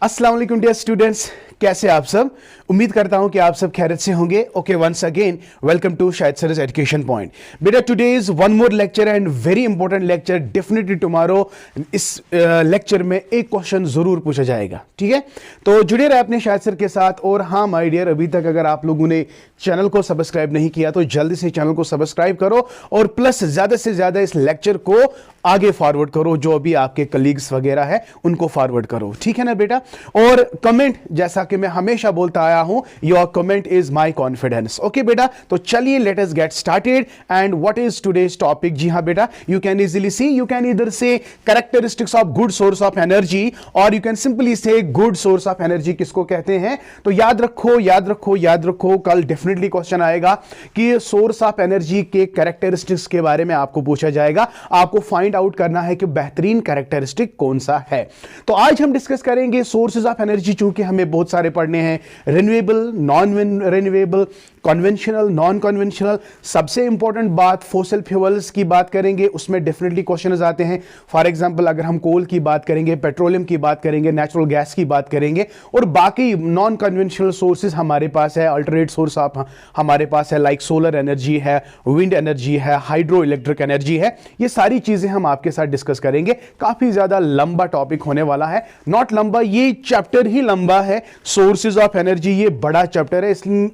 अस्सलाम वालेकुम dear students, कैसे आप सब। उम्मीद करता हूं कि आप सब खैरियत से होंगे। Okay, once again welcome to Shahid sir's education point. बेटा today is one more lecture and very important lecture. Definitely tomorrow इस लेक्चर में एक क्वेश्चन जरूर पूछा जाएगा, ठीक है। तो जुड़े रहे अपने शाहिद सर के साथ। और हाँ माय डियर, अभी तक अगर आप लोगों ने चैनल को सब्सक्राइब नहीं किया तो जल्दी से चैनल को सब्सक्राइब करो और प्लस ज्यादा से ज्यादा इस लेक्चर को आगे फॉरवर्ड करो, जो भी आपके कलीग्स वगैरह है उनको फॉरवर्ड करो, ठीक है ना बेटा। और कमेंट, जैसा कि मैं हमेशा बोलता आया हूं, your comment is my confidence. Okay बेटा, तो चलिए let us get started. And what is today's topic? जी हां बेटा, you can easily see, you can इधर से characteristics of good source of energy और you can simply say good source of energy किसको कहते हैं। तो याद रखो याद रखो याद रखो, कल डेफिनेटली क्वेश्चन आएगा कि सोर्स ऑफ एनर्जी के कैरेक्टरिस्टिक्स के बारे में आपको पूछा जाएगा। आपको फाइंड आउट करना है कि बेहतरीन कैरेक्टरिस्टिक कौन सा है। तो आज हम डिस्कस करेंगे सोर्सेज ऑफ एनर्जी, चूंकि हमें बहुत सारे पढ़ने हैं। Renewable, non renewable, conventional, non conventional. सबसे इंपॉर्टेंट बात फॉसिल फ्यूल्स की बात करेंगे, उसमें डेफिनेटली क्वेश्चन आते हैं। फॉर एग्जांपल अगर हम कोल की बात करेंगे, पेट्रोलियम की बात करेंगे, नेचुरल गैस की बात करेंगे, और बाकी नॉन कन्वेंशनल सोर्सेज हमारे पास है, अल्टरनेट सोर्स ऑफ हमारे पास है, लाइक सोलर एनर्जी है, विंड एनर्जी है, हाइड्रो इलेक्ट्रिक एनर्जी है। ये सारी चीजें हम आपके साथ डिस्कस करेंगे। काफी ज्यादा लंबा टॉपिक होने वाला है। नॉट लंबा, ये चैप्टर ही लंबा है। सोर्सेज ऑफ एनर्जी ये बड़ा चैप्टर है, इसलिए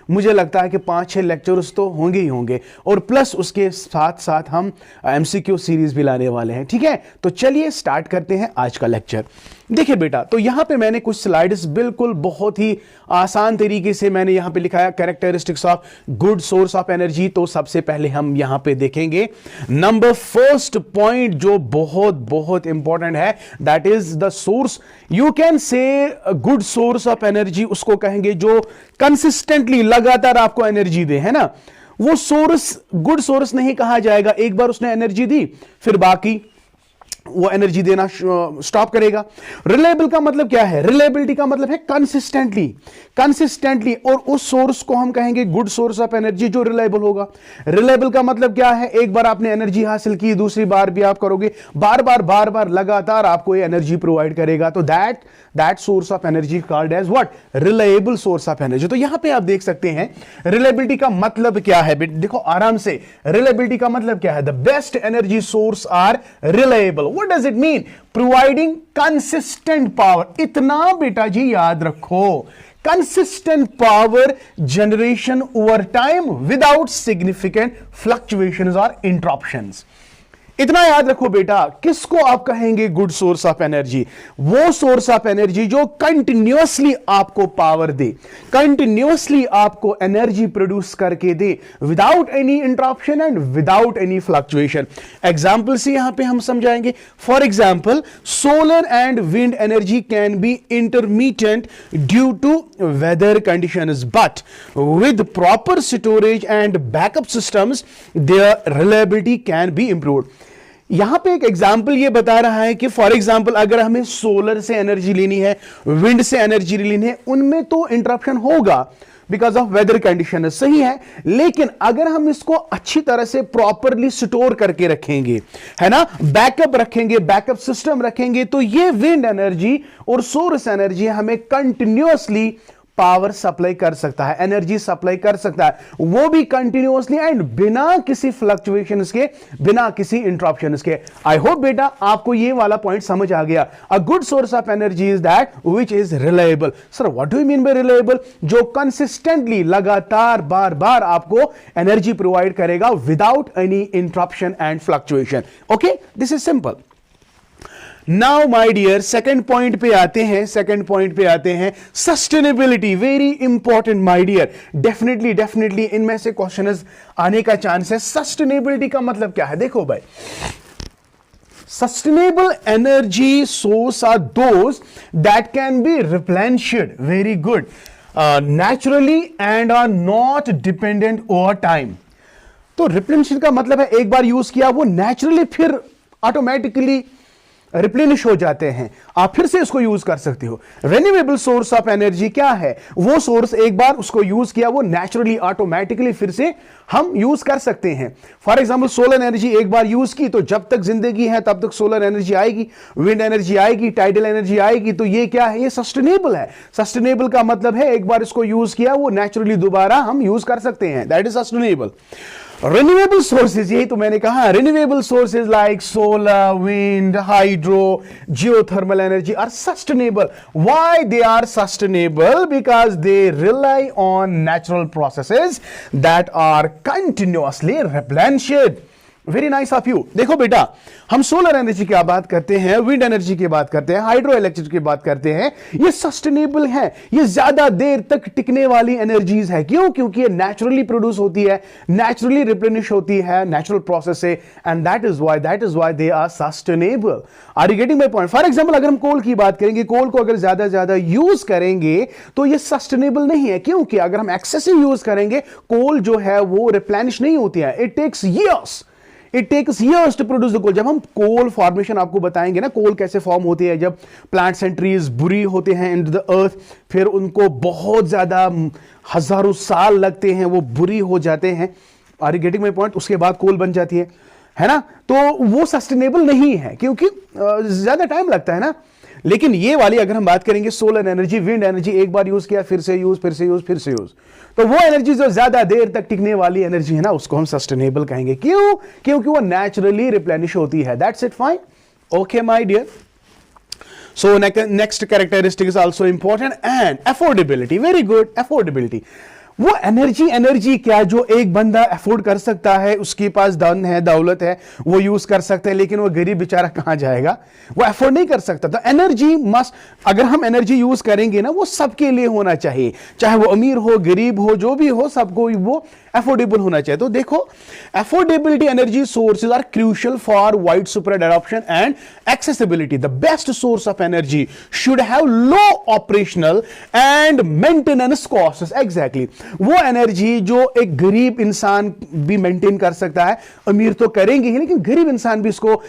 मुझे लगता है कि 5-6 लेक्चर्स तो होंगे ही होंगे, और प्लस उसके साथ साथ हम एमसीक्यू सीरीज भी लाने वाले हैं, ठीक है। तो चलिए स्टार्ट करते हैं आज का लेक्चर। देखिए बेटा, तो यहां पे मैंने कुछ स्लाइड्स बिल्कुल बहुत ही आसान तरीके से मैंने यहां पे लिखा है characteristics of good source of energy. तो सबसे पहले हम यहां पे देखेंगे नंबर फर्स्ट पॉइंट, जो बहुत बहुत इंपॉर्टेंट है, that is the source. You can say good source of energy उसको कहेंगे जो कंसिस्टेंटली लगातार आपको एनर्जी दे, है ना। वो सोर्स गुड सोर्स नहीं कहा जाएगा। एक बार उसने एनर्जी दी फिर बाकी वो एनर्जी देना स्टॉप करेगा। रिलायबल का मतलब क्या है? रिलायबिलिटी का मतलब है कंसिस्टेंटली, कंसिस्टेंटली। और उस सोर्स को हम कहेंगे गुड सोर्स ऑफ एनर्जी जो रिलायबल होगा। रिलायबल का मतलब क्या है? एक बार आपने एनर्जी हासिल की, दूसरी बार भी आप करोगे, बार बार लगातार आपको ये एनर्जी प्रोवाइड करेगा। तो that source of energy called as what? Reliable source of energy. तो यहां पे आप देख सकते हैं रिलायबिलिटी का मतलब क्या है। देखो आराम से, रिलायबिलिटी का मतलब क्या है? The best energy source are reliable. What does it mean? Providing consistent power. इतना बेटा जी याद रखो, consistent power generation over time without significant fluctuations or interruptions. इतना याद रखो बेटा। किसको आप कहेंगे गुड सोर्स ऑफ एनर्जी? वो सोर्स ऑफ एनर्जी जो कंटिन्यूअसली आपको पावर दे, कंटिन्यूअसली आपको एनर्जी प्रोड्यूस करके दे, without any interruption and without any fluctuation. Example से यहां पे हम समझाएंगे। For example, solar and wind energy can be intermittent due to weather conditions, but with proper storage and backup systems their reliability can be improved. यहां पे एक example ये बता रहा है कि फॉर एग्जाम्पल अगर हमें सोलर से एनर्जी लेनी है, विंड से एनर्जी लेनी है, उनमें तो इंटरप्शन होगा बिकॉज ऑफ वेदर कंडीशन, सही है। लेकिन अगर हम इसको अच्छी तरह से प्रॉपरली स्टोर करके रखेंगे, है ना, बैकअप रखेंगे, बैकअप सिस्टम रखेंगे, तो ये विंड एनर्जी और सोर्स एनर्जी हमें कंटिन्यूअसली पावर सप्लाई कर सकता है, एनर्जी सप्लाई कर सकता है, वो भी कंटिन्यूअसली एंड बिना किसी फ्लक्चुएशंस के, बिना किसी इंटरप्शंस के। आई होप बेटा आपको ये वाला पॉइंट समझ आ गया। A good source of energy is that which is reliable. Sir what do you mean by reliable? जो कंसिस्टेंटली लगातार बार बार आपको एनर्जी प्रोवाइड करेगा without any interruption and fluctuation. Okay, this is simple. Now my dear, second point पे आते हैं। Second point पे आते हैं sustainability. Very important my dear, definitely इनमें से क्वेश्चंस आने का चांस है। सस्टेनेबिलिटी का मतलब क्या है? देखो भाई, sustainable energy source are those that can be replenished, very good, naturally and are not dependent over time. तो रिप्लेनिश्ड का मतलब है एक बार यूज किया वो नेचुरली फिर ऑटोमेटिकली रिप्लेनिश हो जाते हैं, आप फिर से इसको यूज कर सकते हो। रिन्यूएबल सोर्स ऑफ एनर्जी क्या है? वो सोर्स एक बार उसको यूज किया, वो नेचुरली ऑटोमेटिकली फिर से हम यूज कर सकते हैं। फॉर एग्जांपल सोलर एनर्जी एक बार यूज की तो जब तक जिंदगी है तब तक सोलर एनर्जी आएगी, विंड एनर्जी आएगी, टाइडल एनर्जी आएगी। तो ये क्या है? ये सस्टेनेबल है। सस्टेनेबल का मतलब है एक बार इसको यूज किया, वो नेचुरली दोबारा हम यूज कर सकते हैं, that is sustainable. Renewable sources, यही तो मैंने कहा, renewable sources like solar, wind, hydro, geothermal energy are sustainable. Why they are sustainable? Because they rely on natural processes that are continuously replenished. Very nice of you. देखो बेटा, हम solar energy की बात करते हैं, विंड एनर्जी की बात करते हैं, हाइड्रो इलेक्ट्रिसिटी की बात करते हैं, ये सस्टेनेबल है, ये ज्यादा देर तक टिकने वाली एनर्जीज है। क्यों? क्योंकि ये नेचुरली प्रोड्यूस होती है, नेचुरली रिप्लेनिश होती है नेचुरल प्रोसेस से, and that is why they are sustainable. Are you getting my point? For example अगर हम कोल की बात करेंगे, कोल को अगर ज्यादा यूज करेंगे तो ये सस्टेनेबल नहीं है। क्योंकि अगर हम एक्सेसिव यूज करेंगे, कोल जो है वो रिप्लेनिश नहीं होती है, it takes years to produce the coal। जब हम कोल फॉर्मेशन आपको बताएंगे ना, कोल कैसे फॉर्म होती है, जब प्लांट्स एंड ट्रीज बुरी होते हैं इन द अर्थ, फिर उनको बहुत ज्यादा हजारों साल लगते हैं, वो बुरी हो जाते हैं। Are you getting my point? उसके बाद कोल बन जाती है ना? तो वो सस्टेनेबल नहीं है क्योंकि ज्यादा टाइम लगता है ना। लेकिन ये वाली अगर हम बात करेंगे, सोलर एनर्जी, विंड एनर्जी, एक बार यूज किया फिर से यूज, तो वो एनर्जी जो ज्यादा देर तक टिकने वाली एनर्जी है ना, उसको हम सस्टेनेबल कहेंगे। क्यों? क्योंकि वो नेचुरली रिप्लेनिश होती है। That's it, fine, okay my dear. So next characteristic is also important, and affordability. Very good, affordability. वो एनर्जी क्या जो एक बंदा अफोर्ड कर सकता है, उसके पास धन है, दौलत है, वो यूज कर सकता है, लेकिन वो गरीब बेचारा कहां जाएगा? वो अफोर्ड नहीं कर सकता। तो एनर्जी मस्ट, अगर हम एनर्जी यूज करेंगे ना, वो सबके लिए होना चाहिए, चाहे वो अमीर हो, गरीब हो, जो भी हो, सबको वो अफोर्डेबल होना चाहिए। तो देखो, affordability energy sources are crucial for widespread adoption and accessibility. The best source of energy should have low operational and maintenance costs. Exactly, वो एनर्जी जो एक गरीब इंसान भी मेंटेन कर सकता है, अमीर तो करेंगे ही, लेकिन गरीब इंसान भी इसको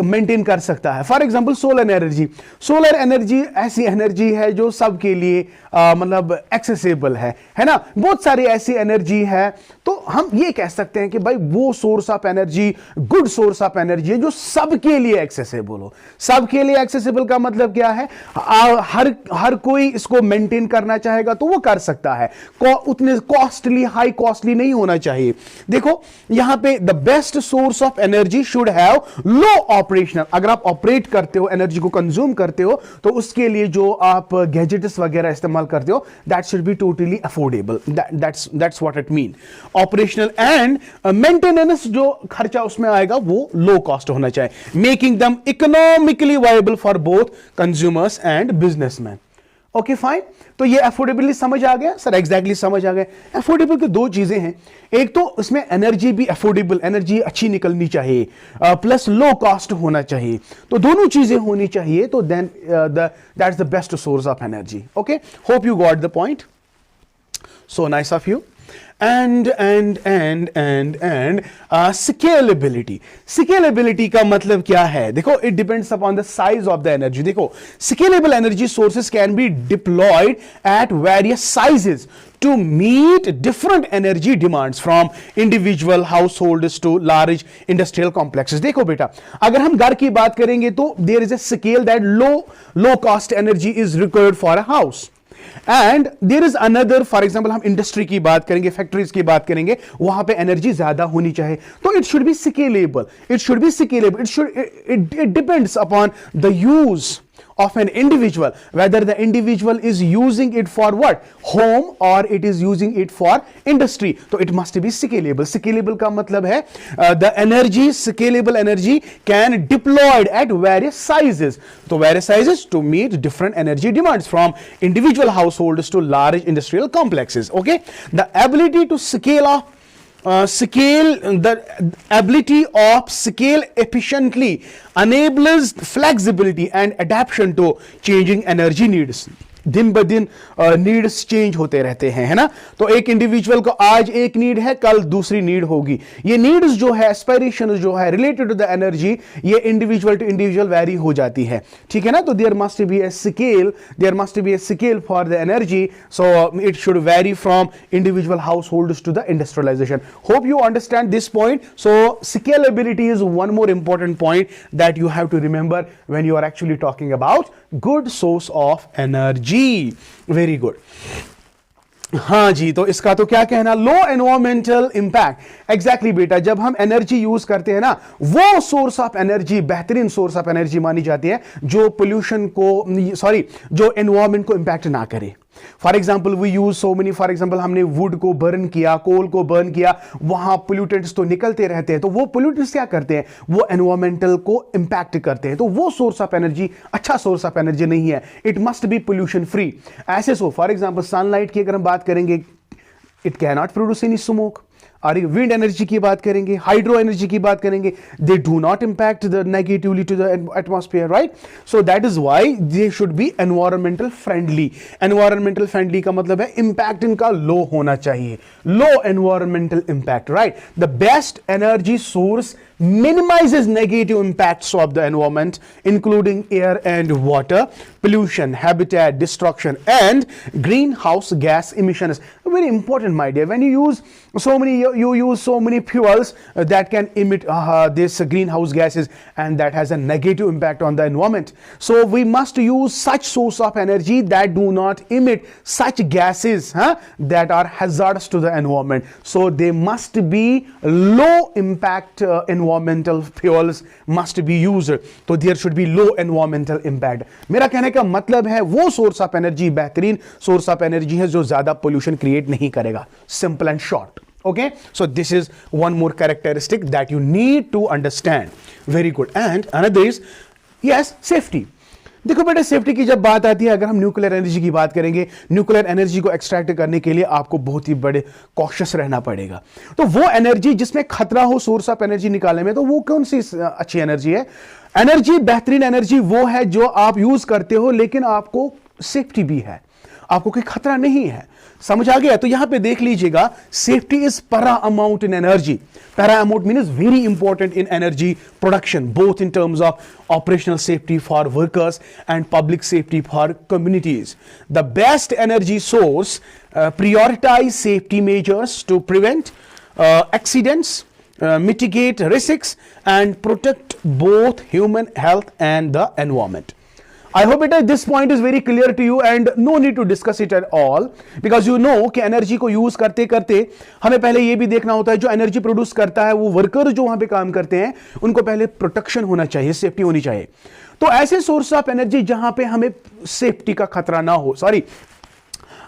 मेंटेन कर सकता है। फॉर एग्जांपल सोलर एनर्जी ऐसी एनर्जी है जो सबके लिए मतलब एक्सेसिबल है ना? बहुत सारी ऐसी एनर्जी है, तो हम ये कह सकते हैं कि भाई वो source of energy good source of energy है जो सबके लिए एक्सेसिबल हो। सबके लिए एक्सेसिबल का मतलब क्या है? हर कोई इसको मेंटेन करना चाहेगा तो वो कर सकता है, उतने हाई कॉस्टली नहीं होना चाहिए। देखो यहां पे the best source of energy should have low operational. अगर आप ऑपरेट करते हो, एनर्जी को कंज्यूम करते हो, तो उसके लिए जो आप गैजेट्स वगैरह इस्तेमाल करते हो, that should be totally affordable. That's what it mean. Operational and maintenance जो खर्चा उसमें आएगा वो लो कॉस्ट होना चाहिए, making them economically viable for both consumers and businessman. Okay fine. तो ये अफोर्डेबिलिटी समझ आ गया सर? एग्जैक्टली समझ आ गया। अफोर्डेबल की दो चीजें हैं, एक तो इसमें एनर्जी भी अफोर्डेबल, एनर्जी अच्छी निकलनी चाहिए, प्लस लो कॉस्ट होना चाहिए। तो दोनों चीजें होनी चाहिए, तो then that's the best source of energy. Okay, hope you got the point. So nice of you. and scalability। scalability का मतलब क्या है? देखो, it depends upon the size of the energy। देखो, scalable energy sources can be deployed at various sizes to meet different energy demands from individual households to large industrial complexes। देखो बेटा, अगर हम घर की बात करेंगे तो there is a scale that low cost energy is required for a house। And there is another, for example हम इंडस्ट्री की बात करेंगे, फैक्ट्रीज की बात करेंगे, वहां पे एनर्जी ज्यादा होनी चाहिए। तो it should be scalable, it depends upon the use of an individual, whether the individual is using it for what, home, or it is using it for industry। तो it must be scalable। scalable का मतलब है the energy, scalable energy can deployed at various sizes। तो various sizes to meet different energy demands from individual households to large industrial complexes। okay, the ability to scale the ability of scale efficiently enables flexibility and adaptation to changing energy needs। दिन ब दिन needs change होते रहते हैं, है ना। तो एक इंडिविजुअल को आज एक नीड है, कल दूसरी नीड होगी। ये नीड्स जो है, एस्पिरेशन जो है रिलेटेड टू द एनर्जी, ये इंडिविजुअल टू इंडिविजुअल वैरी हो जाती है, ठीक है ना। तो there must be a scale for the energy, so it should vary from individual households to the industrialisation. Hope you understand this point. So scalability is one more important point that you have to remember when you are actually talking about good source of energy. Very good. हाँ जी, तो इसका तो क्या कहना, लो environmental impact. Exactly बेटा, जब हम energy use करते हैं ना, वो सोर्स ऑफ एनर्जी बेहतरीन सोर्स ऑफ एनर्जी मानी जाती है जो पोल्यूशन को, सॉरी, जो एनवायरमेंट को इंपैक्ट ना करे। For example we use so many, for example हमने वुड को बर्न किया, कोल को बर्न किया, वहां पोल्यूटेंट्स तो निकलते रहते हैं। तो वो पोल्यूटेंट्स क्या करते हैं, वो एनवायरमेंटल को इंपैक्ट करते हैं। तो वो सोर्स ऑफ एनर्जी अच्छा सोर्स ऑफ एनर्जी नहीं है। It must be pollution free. ऐसे सो फॉर एग्जाम्पल सनलाइट की अगर हम बात करेंगे, it can not produce any smoke. और विंड एनर्जी की बात करेंगे, हाइड्रो एनर्जी की बात करेंगे, they do not impact the negatively to the atmosphere, right. So that is why they should be environmental friendly. Environmental friendly का मतलब है इंपैक्ट इनका लो होना चाहिए, low environmental impact, right. The best energy source minimizes negative impacts of the environment, including air and water, pollution, habitat destruction, and greenhouse gas emissions. Very important, my dear. When you use so many fuels that can emit this greenhouse gases, and that has a negative impact on the environment. So we must use such source of energy that do not emit such gases that are hazardous to the environment. So they must be low impact environmental fuels must be used. तो there should be low environmental impact. मेरा कहने का मतलब है वो source of energy बेहतरीन source of energy है जो ज्यादा पोल्यूशन क्रिएट नहीं करेगा। Simple and short. Okay, so this is one more characteristic that you need to understand. Very good. And another is, yes, safety. देखो बेटा, सेफ्टी की जब बात आती है, अगर हम न्यूक्लियर एनर्जी की बात करेंगे, न्यूक्लियर एनर्जी को एक्सट्रैक्ट करने के लिए आपको बहुत ही बड़े कॉशियस रहना पड़ेगा। तो वो एनर्जी जिसमें खतरा हो सोर्स ऑफ एनर्जी निकालने में, तो वो कौन सी अच्छी एनर्जी है? एनर्जी, बेहतरीन एनर्जी वो है जो आप यूज करते हो लेकिन आपको सेफ्टी भी है, आपको कोई खतरा नहीं है। समझ आ गया? तो यहां पे देख लीजिएगा, safety is para amount in energy. Para amount means very important in energy production, both in terms of operational safety for workers and public safety for communities. The best energy source prioritize safety measures to prevent accidents, mitigate risks, and protect both human health and the environment. I hope it this point is very clear to you and no need to discuss it at all, because you know कि energy को use करते करते हमें पहले ये भी देखना होता है जो एनर्जी प्रोड्यूस करता है, वो वर्कर जो वहां पे काम करते हैं, उनको पहले प्रोटेक्शन होना चाहिए, सेफ्टी होनी चाहिए। तो ऐसे सोर्स ऑफ एनर्जी जहां पे हमें सेफ्टी का खतरा ना हो, सॉरी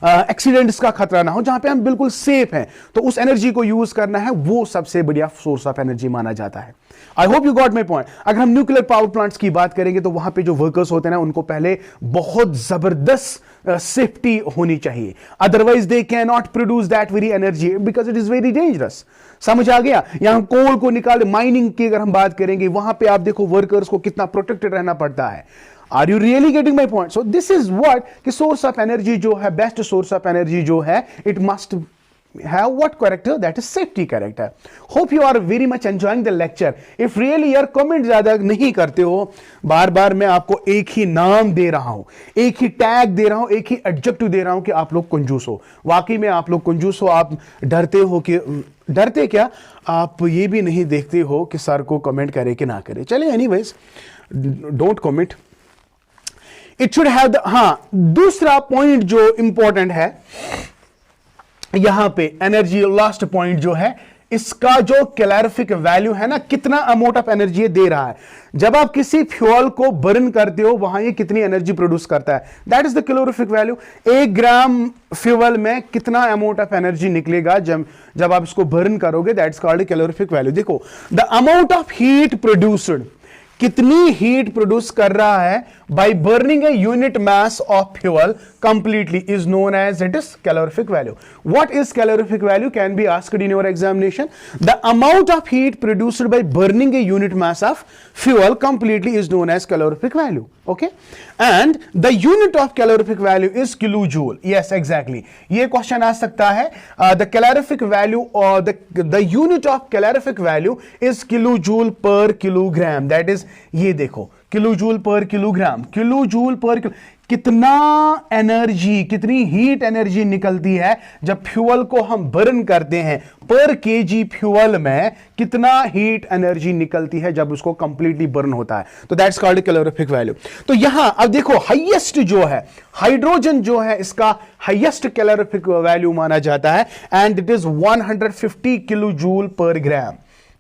एक्सीडेंट्स का खतरा ना हो, जहां पे हम बिल्कुल सेफ हैं, तो उस एनर्जी को यूज करना है, वो सबसे बढ़िया सोर्स ऑफ एनर्जी माना जाता है। I hope you got my point. अगर हम न्यूक्लियर पावर प्लांट्स की बात करेंगे तो वहां पे जो वर्कर्स होते हैं ना, उनको पहले बहुत जबरदस्त सेफ्टी होनी चाहिए, otherwise they can not produce that very energy because it is very dangerous. समझ आ गया? यहां कोल को निकाल, माइनिंग की अगर हम बात करेंगे, वहां पे आप देखो वर्कर्स को कितना प्रोटेक्टेड रहना पड़ता है। Are you really getting my point? So this is what कि सोर्स ऑफ एनर्जी जो है, बेस्ट सोर्स ऑफ एनर्जी जो है, it must have what character? That is safety character. Hope you are very much enjoying the lecture. If really यार comment ज्यादा नहीं करते हो, बार बार मैं आपको एक ही नाम दे रहा हूं, एक ही टैग दे रहा हूं, एक ही एडजेक्टिव दे रहा हूं कि आप लोग कंजूस हो। वाकई में आप लोग कंजूस हो। आप डरते हो कि, डरते क्या, आप ये भी नहीं देखते हो कि सर को कमेंट करे कि ना करे। चलिए, anyways, don't comment. It should have the, हाँ, दूसरा पॉइंट जो इंपॉर्टेंट है यहां पे, एनर्जी लास्ट पॉइंट जो है, इसका जो कैलोरीफिक वैल्यू है ना, कितना अमाउंट ऑफ एनर्जी दे रहा है। जब आप किसी फ्यूल को बर्न करते हो, वहां ये कितनी एनर्जी प्रोड्यूस करता है, that is the calorific value. 1 gram fuel में कितना अमाउंट ऑफ एनर्जी निकलेगा जब आप इसको बर्न करोगे, that is called calorific value. देखो, the amount of heat produced कितनी हीट प्रोड्यूस कर रहा है by burning a unit mass of fuel completely is known as it is calorific value. What is calorific value can be asked in your examination. The amount of heat produced by burning a unit mass of fuel completely is known as calorific value. Okay, and the unit of calorific value is kilojoule. Yes, exactly. ये question आ सकता है. The calorific value or the unit of calorific value is kilojoule per kilogram. That is, ये देखो, kilojoule पर kilogram, kilojoule पर कितना energy, कितनी heat energy निकलती है जब फ्यूल को हम बर्न करते हैं. पर केजी फ्यूल में कितना हीट एनर्जी निकलती है जब उसको कंप्लीटली बर्न होता है. तो दैट्स कॉल्ड कैलोरिफिक वैल्यू. तो यहां अब देखो, हाईएस्ट जो है हाइड्रोजन जो है, इसका हाईएस्ट कैलोरिफिक वैल्यू माना जाता है एंड इट इज 150 किलोजूल पर ग्राम.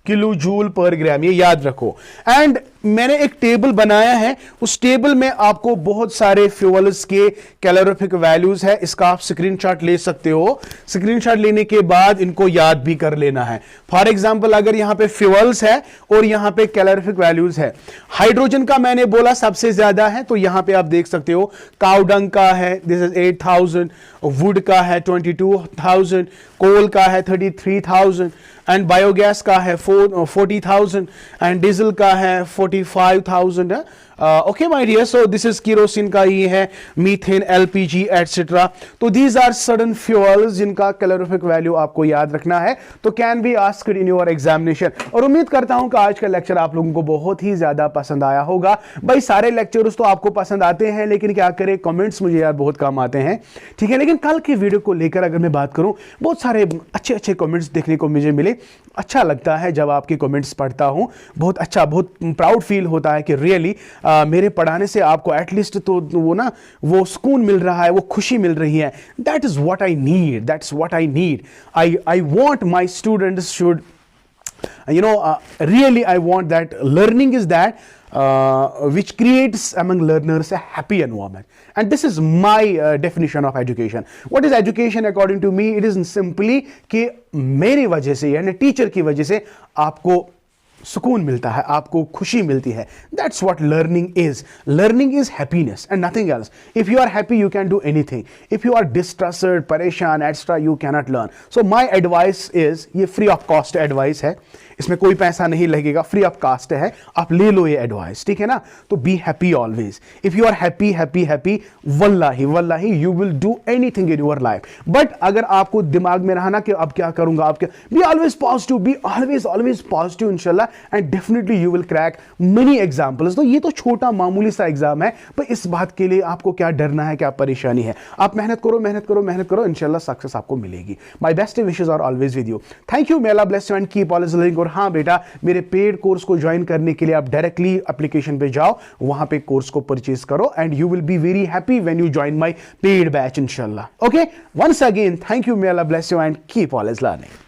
किलोजूल पर ग्राम, ये याद रखो. एंड मैंने एक टेबल बनाया है, उस टेबल में आपको बहुत सारे फ्यूल्स के कैलोरिफिक वैल्यूज है. इसका आप स्क्रीनशॉट ले सकते हो. स्क्रीनशॉट लेने के बाद इनको याद भी कर लेना है. फॉर एग्जांपल, अगर यहां पे फ्यूल्स है और यहां पे कैलोरिफिक वैल्यूज है, हाइड्रोजन का मैंने बोला सबसे ज्यादा है, तो यहां पे आप देख सकते हो काउडंग का है, दिस इज 8000, वुड का है 22,000, कोल का है 33,000 एंड बायोगैस का है 40,000 एंड डीजल का है 45,000. Okay my dear, so this is kerosene का ही है, मीथेन, एलपीजी एटसेट्रा. तो दीज आर सडन फ्यूल्स जिनका कैलोरिफिक वैल्यू आपको याद रखना है. तो can be asked in your examination. और उम्मीद करता हूं कि आज का लेक्चर आप लोगों को बहुत ही ज्यादा पसंद आया होगा. भाई सारे लेक्चर्स तो आपको पसंद आते हैं, लेकिन क्या करें, कमेंट्स मुझे यार बहुत कम आते हैं, ठीक है. लेकिन कल की वीडियो को लेकर अगर मैं बात करूं, बहुत सारे अच्छे अच्छे कमेंट्स देखने को मुझे मिले. अच्छा लगता है जब आपके कमेंट्स पढ़ता हूं. बहुत अच्छा, बहुत प्राउड फील होता है कि रियली मेरे पढ़ाने से आपको एटलीस्ट तो वो ना, वो सुकून मिल रहा है, वो खुशी मिल रही है. That is what I need, that's what I need. I want my students should, you know, really I want that learning is that which creates among learners a happy environment, and this is my definition of education. What is education according to me? It is simply कि मेरी वजह से यानी teacher की वजह से आपको सुकून मिलता है, आपको खुशी मिलती है. That's what learning is. Learning is happiness and nothing else. If you are happy you can do anything. If you are distressed, परेशान, extra, you can not learn. So my advice is, ये free of cost advice है, इसमें कोई पैसा नहीं लगेगा, free of cast है, आप ले लो ये एडवाइस, ठीक है ना. तो be happy always. If you are happy happy happy, वल्लाही वल्लाही you will do anything in your life. But अगर आपको दिमाग में रहना कि अब क्या करूंगा, आप क्या, be always positive, be always always positive इंशाल्लाह, and definitely you will crack many examples. तो ये तो छोटा मामूली सा एग्जाम है, पर इस बात के लिए आपको क्या डरना है, क्या परेशानी है. आप मेहनत करो, मेहनत करो, मेहनत करो, इंशाल्लाह सक्सेस आपको मिलेगी. My best wishes are always with you. Thank you. May Allah bless you and keep always learning. और हाँ बेटा, मेरे पेड कोर्स को ज्वाइन करने के लिए आप डायरेक्टली एप्लीकेशन पे जाओ, वहां पे कोर्स को परचेज करो and you will be very happy when you join my paid batch इंशाल्लाह. Okay, once again thank you. May Allah bless you and keep always learning.